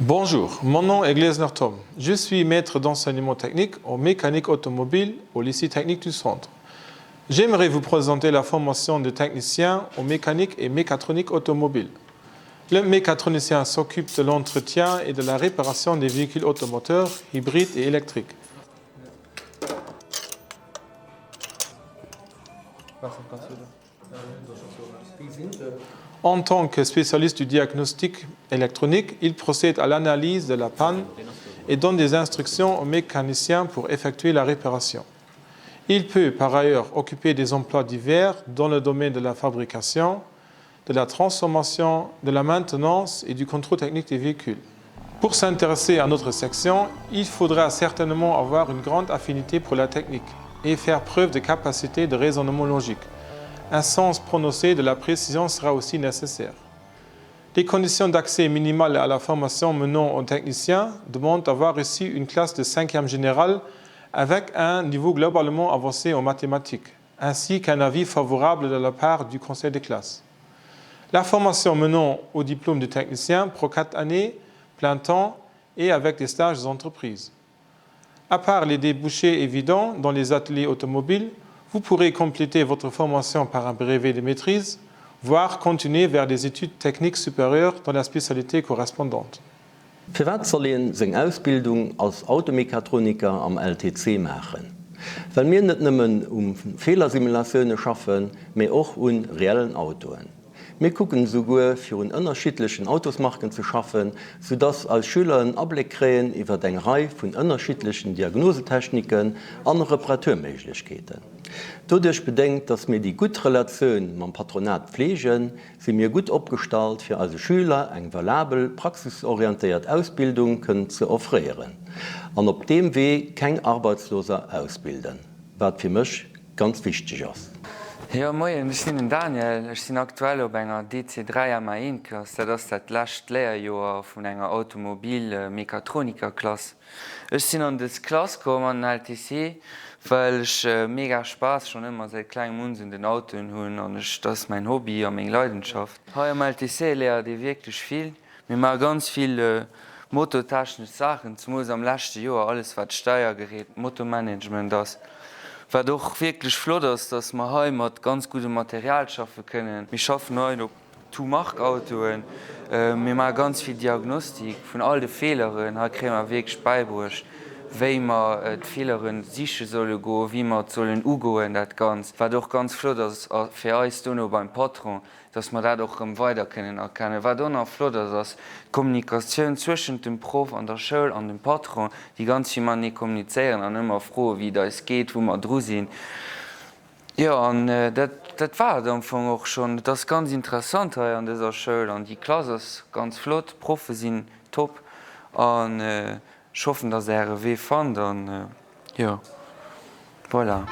Bonjour, mon nom est Glesner Tom. Je suis maître d'enseignement technique en mécanique automobile au lycée technique du Centre. J'aimerais vous présenter la formation de technicien en mécanique et mécatronique automobile. Le mécatronicien s'occupe de l'entretien et de la réparation des véhicules automoteurs, hybrides et électriques. En tant que spécialiste du diagnostic électronique, il procède à l'analyse de la panne et donne des instructions aux mécaniciens pour effectuer la réparation. Il peut par ailleurs occuper des emplois divers dans le domaine de la fabrication, de la transformation, de la maintenance et du contrôle technique des véhicules. Pour s'intéresser à notre section, il faudra certainement avoir une grande affinité pour la technique et faire preuve de capacité de raisonnement logique. Un sens prononcé de la précision sera aussi nécessaire. Les conditions d'accès minimales à la formation menant aux techniciens demandent d'avoir reçu une classe de 5e générale avec un niveau globalement avancé en mathématiques, ainsi qu'un avis favorable de la part du conseil de classe. La formation menant au diplôme de technicien prend 4 années, plein temps et avec des stages d'entreprise. À part les débouchés évidents dans les ateliers automobiles, vous pourrez compléter votre formation par un brevet de maîtrise, voire continuer vers des études techniques supérieures dans la spécialité correspondante. Für was soll ich seine Ausbildung als Automechatroniker am LTC machen? Weil wir nicht nur Fehlersimulationen schaffen, sondern auch an reellen Autos. Wir gucken sogar für unterschiedlichen Autosmarken zu schaffen, sodass als Schüler einen Abblick kriegen über eine Reihe von unterschiedlichen Diagnosetechniken und Reparaturmöglichkeiten. Dadurch bedingt, dass wir die gute Relation mit dem Patronat pflegen, sind wir gut aufgestellt, für alle Schüler eine valable, praxisorientierte Ausbildung zu offerieren. Und auf dem Weg kein Arbeitsloser ausbilden, was für mich ganz wichtig ist. Ja, moin, ich bin Daniel. Ich bin aktuell auf einer DC3 MA1-Klasse. Das ist das letzte Lehrjahr von einer Automobil-Mechatroniker-Klasse. Ich bin an das Klasse gekommen an LTC, weil ich mega Spaß schon immer seit kleinem Mund in den Autos habe und das ist mein Hobby und meine Leidenschaft. Hier am LTC lehre ich wirklich viel. Wir machen ganz viele motortechnische Sachen. Zum Beispiel am letzten Jahr alles, was Steuergerät, Motormanagement ist. War doch wirklich flott ist, dass wir heute mit ganz gutem Material schaffen können. Wir schaffen heute auf Two-Mark-Autos. Wir machen ganz viel Diagnostik von all den Fehlern. Hier kriegen wir wirklich beigebracht, wie wir die Fehler sicher sollen gehen, wie wir sollen umgehen, das Ganze. War doch ganz flott, dass für uns hier noch beim Patron, dass wir das auch weiter erkennen können. War doch noch flott, dass die Kommunikation zwischen dem Prof an der Schule und dem Patron, die ganz viel nicht kommunizieren und immer froh, wie das geht, wo wir dran sind. Ja, und das war am Anfang auch schon, das ist ganz interessant hier an dieser Schule. Und die Klasse ist ganz flott, die Profs sind top. Und ich hoffe, dass ihr Weg fand. Und ja, voilà.